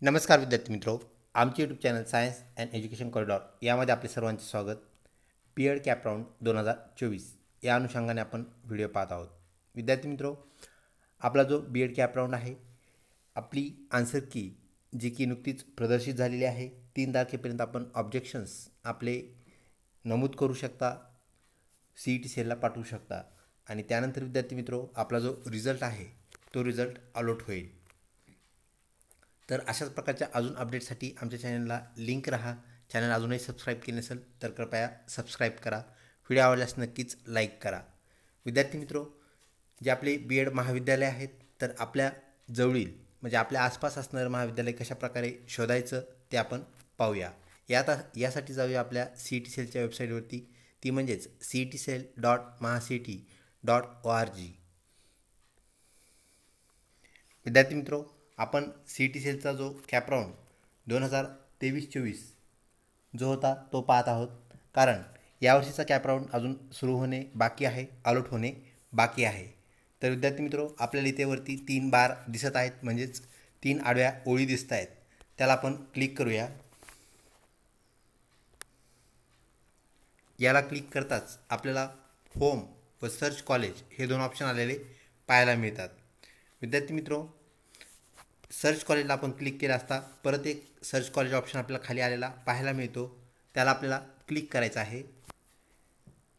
नमस्कार विद्यार्थी मित्रो, आमचे YouTube channel science and education corridor यामध्ये आपले सर्वांचे स्वागत. बी.एड कॅप राऊंड 2024 या अनुषंगाने आपण व्हिडिओ पाहत आहोत. विद्यार्थी मित्रो, आपला जो बी.एड कॅप राऊंड आहे, आपली आन्सर की जी की नुकतीच प्रदर्शित झालेली आहे. 3 तारखेपर्यंत आपण ऑब्जेक्शन्स आपले नमूद करू शकता, CET सेलला पाठवू शकता आणि त्यानंतर विद्यार्थी मित्रो आपला जो रिझल्ट आहे तो रिझल्ट अलॉट होईल. तर अशाच प्रकारच्या अजून अपडेटसाठी आमच्या चॅनलला लिंक रहा. चॅनल अजूनही सबस्क्राईब केले नसेल तर कृपया सबस्क्राईब करा. व्हिडिओ आवडल्यास नक्कीच लाईक करा. विद्यार्थी मित्रो, जे आपले B.एड महाविद्यालय आहेत तर आपल्या जवळील म्हणजे आपल्या आसपास असणारं महाविद्यालय कशाप्रकारे शोधायचं ते आपण पाहूया. यासाठी जाऊया आपल्या CET सेलच्या वेबसाईटवरती, ती म्हणजेच cetcell.mahacet.org. विद्यार्थी मित्रो, आपण CET सेलचा जो कॅप राऊंड 2023-24 जो होता तो पाहत आहोत. कारण यावर्षीचा कॅप राऊंड अजून सुरू होणे बाकी आहे, अलॉट होणे बाकी आहे. तर विद्यार्थी मित्रो, आपल्याला इथे वरती 3 बार दिसत आहेत, म्हणजेच 3 आडव्या ओळी दिसत आहेत. त्याला आपण क्लिक करूया. याला क्लिक करताच आपल्याला होम व सर्च कॉलेज हे 2 ऑप्शन आलेले पाहायला मिळतात. विद्यार्थी मित्रो, सर्च कॉलेजला आपण क्लिक केला असता परत एक सर्च कॉलेज ऑप्शन आपल्याला खाली आलेला पाहायला मिळतो. त्याला आपल्याला क्लिक करायचं आहे.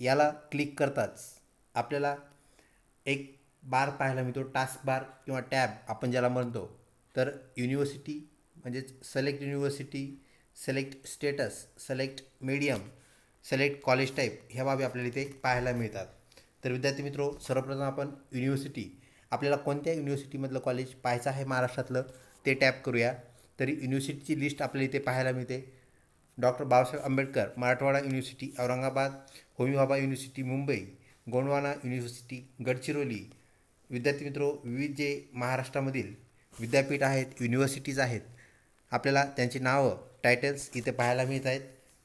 याला क्लिक करताच आपल्याला एक बार पाहायला मिळतो, टास्क बार किंवा टॅब आपण ज्याला म्हणतो. तर युनिव्हर्सिटी म्हणजेच select university, select status, select medium, select college type ह्या बाबी आपल्याला इथे पाहायला मिळतात. तर विद्यार्थी मित्रो, सर्वप्रथम आपण युनिव्हर्सिटी, आपल्याला कोणत्या युनिव्हर्सिटीमधलं कॉलेज पाहायचं आहे महाराष्ट्रातलं ते टॅप करूया. तरी युनिव्हर्सिटीची लिस्ट आपल्याला इथे पाहायला मिळते. Doctor Babasaheb Ambedkar Marathwada university Aurangabad, Homi Bhabha university Mumbai, Gondwana university Gadchiroli. विद्यार्थी मित्रो, विविध जे महाराष्ट्रामधील विद्यापीठ आहेत, युनिव्हर्सिटीज आहेत, आपल्याला त्यांची नावं, टायटल्स इथे पाहायला मिळत आहेत.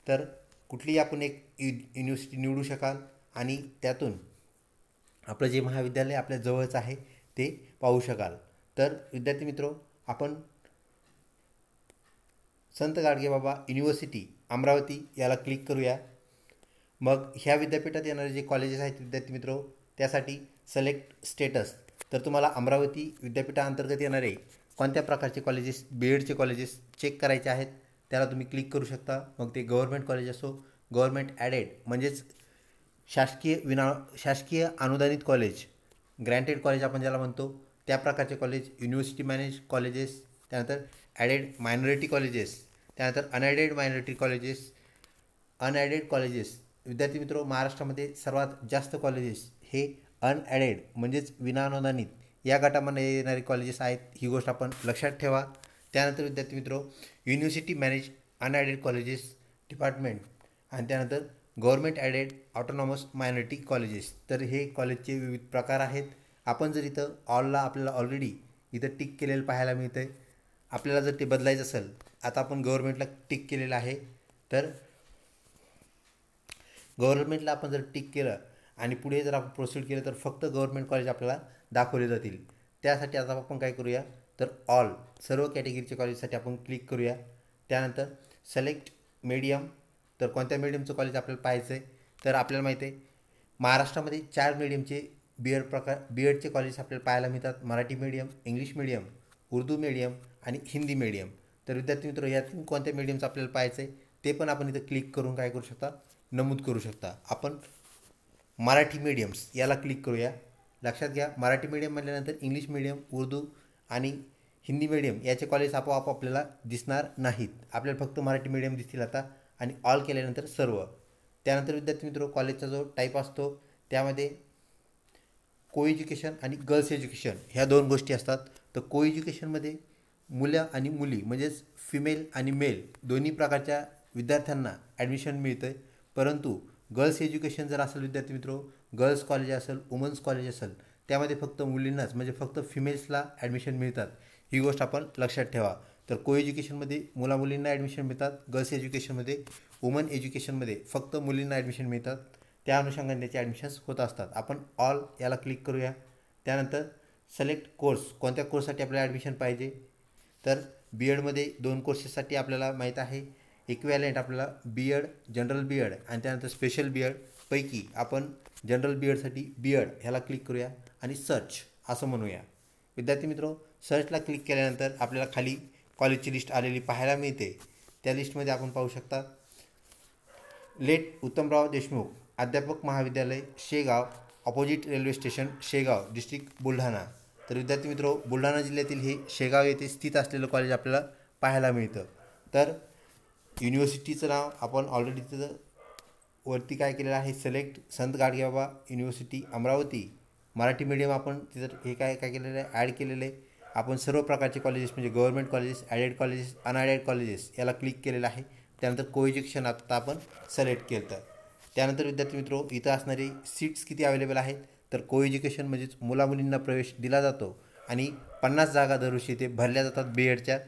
तर कुठलीही आपण एक युनिव्हर्सिटी निवडू शकाल आणि त्यातून आपलं जे महाविद्यालय आपल्या जवळचं आहे ते पाहू शकाल. तर विद्यार्थी मित्रो, आपण संत गाडगेबाबा युनिव्हर्सिटी अमरावती याला क्लिक करूया. मग ह्या विद्यापीठात येणारे जे कॉलेजेस आहेत विद्यार्थी मित्रो, त्यासाठी सिलेक्ट स्टेटस. तर तुम्हाला अमरावती विद्यापीठाअंतर्गत येणारे कोणत्या प्रकारचे कॉलेजेस, B.एडचे कॉलेजेस चेक करायचे आहेत त्याला तुम्ही क्लिक करू शकता. मग ते गव्हर्नमेंट कॉलेज असो, गव्हर्नमेंट ॲडेड म्हणजेच शासकीय अनुदानित कॉलेज, ग्रँटेड कॉलेज आपण ज्याला म्हणतो, त्या प्रकारचे कॉलेज, युनिव्हर्सिटी मॅनेज कॉलेजेस, त्यानंतर ॲडेड मायनॉरिटी कॉलेजेस, त्यानंतर unaided minority colleges, unaided colleges. विद्यार्थी मित्रो, महाराष्ट्रामध्ये सर्वात जास्त कॉलेजेस हे अनॲडेड म्हणजेच विनाअनुदानित या गटामध्ये येणारे कॉलेजेस आहेत. ही गोष्ट आपण लक्षात ठेवा. त्यानंतर विद्यार्थी मित्रो, university manage unaided colleges department आणि त्यानंतर government added autonomous minority colleges. तर हे कॉलेजचे विविध प्रकार आहेत. आपण जर इथं ऑलला आपल्याला ऑलरेडी इथं टिक केलेलं पाहायला मिळतं आहे. आपल्याला जर ते बदलायचं असेल, आता आपण गव्हर्नमेंटला टिक केलेलं आहे, तर गव्हर्नमेंटला आपण जर टिक केलं आणि पुढे जर आपण प्रोसीड केलं तर फक्त गव्हर्नमेंट कॉलेज आपल्याला दाखवले जातील. त्यासाठी आता आपण काय करूया, तर ऑल सर्व कॅटेगरीचे कॉलेजसाठी आपण क्लिक करूया. त्यानंतर सिलेक्ट मीडियम, तर कोणत्या मीडियमचं कॉलेज आपल्याला पाहायचं आहे. तर आपल्याला माहिती आहे महाराष्ट्रामध्ये 4 मीडियमचे B.एडचे कॉलेज आपल्याला पाहायला मिळतात. Marathi medium, English medium, Urdu medium आणि हिंदी मीडियम. तर विद्यार्थी मित्र, यातून कोणत्या मीडियमचं आपल्याला पाहायचं आहे ते पण आपण इथं क्लिक करून काय करू शकता, नमूद करू शकता. आपण मराठी मीडियम्स याला क्लिक करूया. लक्षात घ्या, मराठी मीडियम म्हटल्यानंतर इंग्लिश मीडियम, उर्दू आणि हिंदी मीडियम याचे कॉलेज आपोआप आपल्याला दिसणार नाहीत. आपल्याला फक्त मराठी मीडियम दिसतील आता, आणि ऑल केल्यानंतर सर्व. त्यानंतर विद्यार्थी मित्रो, कॉलेजचा जो टाईप असतो त्यामध्ये को एज्युकेशन आणि गर्ल्स एज्युकेशन ह्या 2 गोष्टी असतात. तर को एज्युकेशनमध्ये मुलं आणि मुली म्हणजेच फिमेल आणि मेल दोन्ही प्रकारच्या विद्यार्थ्यांना ॲडमिशन मिळतं आहे. परंतु गर्ल्स एज्युकेशन जर असेल विद्यार्थी मित्रो, गर्ल्स कॉलेज असेल, वुमन्स कॉलेज असेल, त्यामध्ये फक्त मुलींनाच म्हणजे फक्त फिमेल्सला ॲडमिशन मिळतात. ही गोष्ट आपण लक्षात ठेवा. तर को एज्युकेशनमध्ये मुलामुलींना ॲडमिशन मिळतात, गर्ल्स एज्युकेशनमध्ये, वुमन एज्युकेशनमध्ये फक्त मुलींना ॲडमिशन मिळतात. त्या अनुषंगाने त्याचे ॲडमिशन्स होत असतात. आपण ऑल याला क्लिक करूया. त्यानंतर सिलेक्ट कोर्स, कोणत्या कोर्ससाठी आपल्याला ॲडमिशन पाहिजे. तर बी एडमध्ये 2 कोर्सेससाठी आपल्याला माहीत आहे इक्वॅलेंट आपल्याला B Ed, general B Ed आणि त्यानंतर स्पेशल बी एड पैकी आपण जनरल बी एडसाठी बी एड ह्याला क्लिक करूया आणि सर्च असं म्हणूया. विद्यार्थी मित्रो, सर्चला क्लिक केल्यानंतर आपल्याला खाली कॉलेजची लिस्ट आलेली पाहायला मिळते. त्या लिस्टमध्ये आपण पाहू शकता लेट उत्तमराव देशमुख अध्यापक महाविद्यालय Shegaon, opposite railway station Shegaon, district Buldhana. तर विद्यार्थी मित्रो, बुलढाणा जिल्ह्यातील हे शेगाव येथे स्थित असलेलं कॉलेज आपल्याला पाहायला मिळतं. तर युनिव्हर्सिटीचं नाव आपण ऑलरेडी तिथं वरती काय केलेलं आहे, सिलेक्ट संत गाडगेबाबा युनिव्हर्सिटी अमरावती मराठी मीडियम आपण तिथं हे काय केलेलं आहे, ॲड केलेलं आहे. आपण सर्व प्रकारचे कॉलेजेस म्हणजे government colleges, added colleges, unaided colleges याला क्लिक केलेलं आहे. त्यानंतर कोएज्युकेशन आता आपण सिलेक्ट केलं. तर त्यानंतर विद्यार्थी मित्रो, इथं असणारे सीट्स किती अवेलेबल आहेत, तर कोएज्युकेशन म्हणजेच मुलामुलींना प्रवेश दिला जातो आणि 50 जागा दरवर्षी इथे भरल्या जातात बी एडच्या.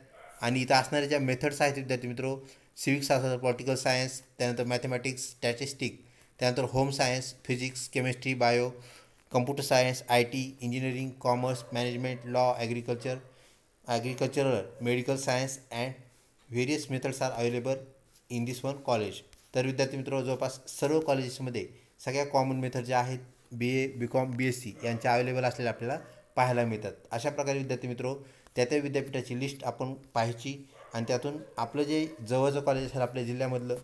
आणि इथं असणाऱ्या ज्या मेथड्स आहेत विद्यार्थी मित्रो, सिविक्स असेल, पॉलिटिकल सायन्स, त्यानंतर मॅथमॅटिक्स, स्टॅटिस्टिक, त्यानंतर home science, physics, chemistry, bio, computer science, I T, engineering, commerce, management, law, agricultural, medical science and various methods are available in this one college. तर विद्यार्थी मित्रो, जवळपास सर्व कॉलेजेसमध्ये सगळ्या कॉमन मेथड ज्या आहेत बी ए, बी कॉम, बी एस सी यांच्या अवेलेबल असलेल्या आपल्याला पाहायला मिळतात. अशा प्रकारे विद्यार्थी मित्रो, त्या विद्यापीठाची लिस्ट आपण पाहायची आणि त्यातून आपलं जे जवळचं कॉलेज असेल आपल्या जिल्ह्यामधलं,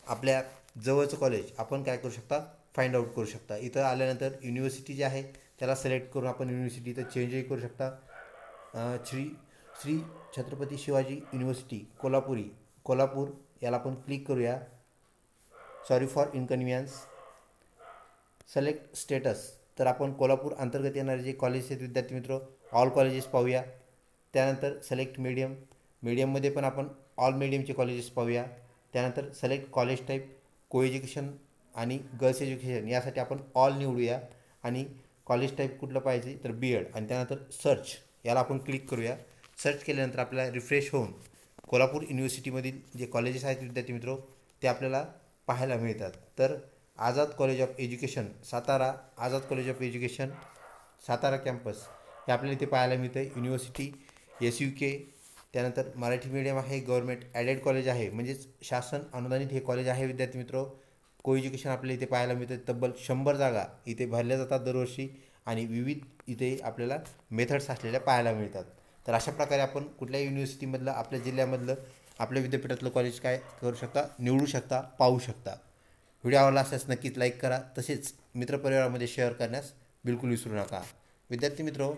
आपल्या जवळचं कॉलेज आपण काय करू शकता, फाइंड आउट करू शकता. इथं आल्यानंतर युनिव्हर्सिटी जी आहे त्याला सिलेक्ट करून आपण युनिव्हर्सिटी इथं चेंजही करू शकता. श्री छत्रपती शिवाजी युनिव्हर्सिटी कोल्हापूर याला आपण क्लिक करूया. Sorry for inconvenience. Select status. तर आपण कोल्हापूर अंतर्गत येणारे जे कॉलेज आहेत विद्यार्थी मित्र, ऑल कॉलेजेस पाहूया. त्यानंतर सिलेक्ट मीडियममध्ये पण आपण ऑल मीडियमचे कॉलेजेस पाहूया. त्यानंतर सिलेक्ट कॉलेज टाईप, कोएज्युकेशन आणि गर्ल्स एज्युकेशन यासाठी आपण ऑल निवडूया आणि कॉलेज टाईप कुठलं पाहिजे तर बी एड. आणि त्यानंतर सर्च याला आपण क्लिक करूया. सर्च केल्यानंतर आपल्याला रिफ्रेश होऊन कोल्हापूर युनिव्हर्सिटीमधील जे कॉलेजेस आहेत विद्यार्थी मित्रो ते आपल्याला पाहायला मिळतात. तर Azad college of education Satara, Azad college of education Satara campus हे आपल्याला इथे पाहायला मिळतं आहे. युनिव्हर्सिटी SUK, त्यानंतर मराठी मीडियम आहे, गव्हर्नमेंट ॲडेड कॉलेज आहे म्हणजेच शासन अनुदानित हे कॉलेज आहे विद्यार्थी मित्रो. कोएज्युकेशन आपल्याला इथे पाहायला मिळतं. तब्बल 100 जागा इथे भरल्या जातात दरवर्षी आणि विविध इथे आपल्याला मेथड्स असलेल्या पाहायला मिळतात. तर अशा प्रकारे आपण कुठल्याही युनिव्हर्सिटीमधलं, आपल्या जिल्ह्यामधलं, आपल्या विद्यापीठातलं कॉलेज काय करू शकता, निवडू शकता, पाहू शकता. व्हिडिओ आवडला असल्यास नक्कीच लाईक करा, तसेच मित्रपरिवारामध्ये शेअर करण्यास बिलकुल विसरू नका. विद्यार्थी मित्रो,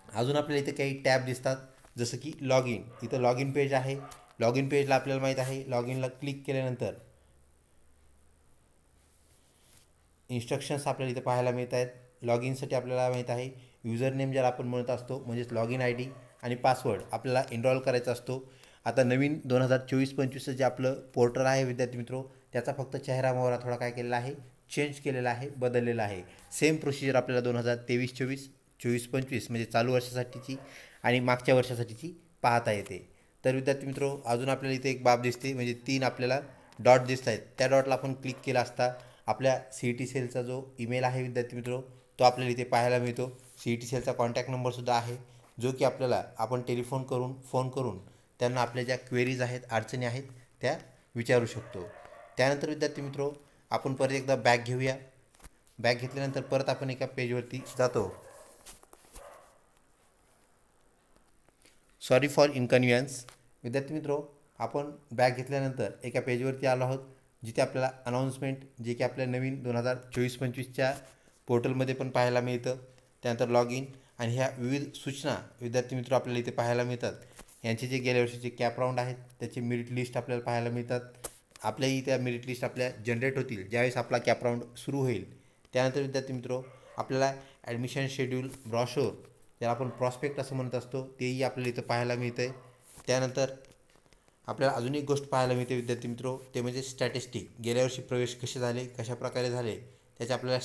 अजून आपल्याला इथे काही टॅब दिसतात जसं की लॉग इन. इथं लॉग इन पेज आहे. लॉग इन पेजला आपल्याला माहीत आहे, लॉग इनला क्लिक केल्यानंतर इन्स्ट्रक्शन्स आपल्याला इथे पाहायला मिळत आहेत. लॉग इनसाठी आपल्याला माहीत आहे युजर नेम ज्याला आपण म्हणत असतो म्हणजेच लॉग इन ID आणि पासवर्ड आपल्याला एनरोल करायचा असतो. आता नवीन 2024-25 जे आपलं पोर्टल आहे विद्यार्थी मित्रो त्याचा फक्त चेहरा मोहरा थोडा काय केलेला आहे, चेंज केलेला आहे, बदललेला आहे. सेम प्रोसिजर आपल्याला 2023-24, 24-25 म्हणजे चालू वर्षासाठीची आणि मागच्या वर्षासाठीची पाहता येते. तर विद्यार्थी मित्रो, अजून आपल्याला इथे एक बाब दिसते म्हणजे 3 आपल्याला डॉट दिसत आहेत. त्या डॉटला आपण क्लिक केला असता आपल्या CET सेलचा जो ईमेल आहे विद्यार्थी मित्रो तो आपल्याला इथे पाहायला मिळतो. CET सेलचा कॉन्टॅक्ट नंबरसुद्धा आहे जो की आपल्याला आपण फोन करून त्यांना आपल्या ज्या क्वेरीज आहेत, अडचणी आहेत त्या विचारू शकतो. त्यानंतर विद्यार्थी मित्रो, आपण परत एकदा बॅक घेऊया. बॅक घेतल्यानंतर परत आपण एका पेजवरती जातो. Sorry for inconvenience. विद्यार्थी मित्रो, आपण बॅक घेतल्यानंतर एका पेजवरती आलो आहोत जिथे आपल्याला अनाऊन्समेंट जे की आपल्या नवीन 2024-25च्या पोर्टलमध्ये पण पाहायला मिळतं. त्यानंतर लॉग इन आणि ह्या विविध सूचना विद्यार्थी मित्र आपल्याला इथे पाहायला मिळतात. यांचे जे गेल्या वर्षीचे कॅप राऊंड आहेत त्याची मेरिट लिस्ट आपल्याला पाहायला मिळतात. आपल्याही त्या मेरिट लिस्ट आपल्या जनरेट होतील ज्यावेळेस आपला कॅप राऊंड सुरू होईल. त्यानंतर विद्यार्थी मित्रो, आपल्याला ॲडमिशन शेड्यूल, ब्रॉशोर ज्याला आपण प्रॉस्पेक्ट असं म्हणत असतो तेही आपल्याला इथं पाहायला मिळतं आहे. त्यानंतर आपल्याला अजून एक गोष्ट पाहायला मिळते विद्यार्थी मित्रो, ते म्हणजे स्टॅटिस्टिक. गेल्या वर्षी प्रवेश कसे झाले, कशाप्रकारे झाले त्याचे आपल्याला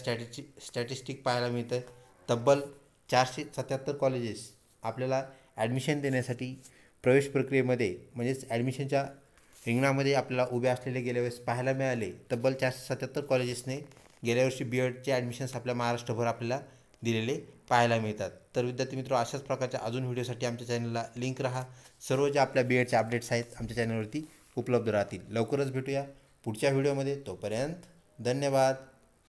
स्टॅटिस्टिक पाहायला मिळतं आहे. तब्बल 477 कॉलेजेस आपल्याला ॲडमिशन देण्यासाठी प्रवेश प्रक्रियेमध्ये म्हणजेच ॲडमिशनच्या रिंगणामध्ये आपल्याला उभे असलेले गेल्या वेळेस पाहायला मिळाले. तब्बल 477 कॉलेजेसने गेल्या वर्षी बी एडचे ॲडमिशन्स आपल्या महाराष्ट्रभर आपल्याला दिलेले पाहायला मिळतात. तर विद्यार्थी मित्र, अशाच प्रकारच्या अजून व्हिडिओसाठी आमच्या चॅनलला लिंक राहा. सर्व जे आपल्या BEdच्या अपडेट्स आहेत आमच्या चॅनलवरती उपलब्ध राहतील. लवकरच भेटूया पुढच्या व्हिडिओमध्ये. तोपर्यंत धन्यवाद.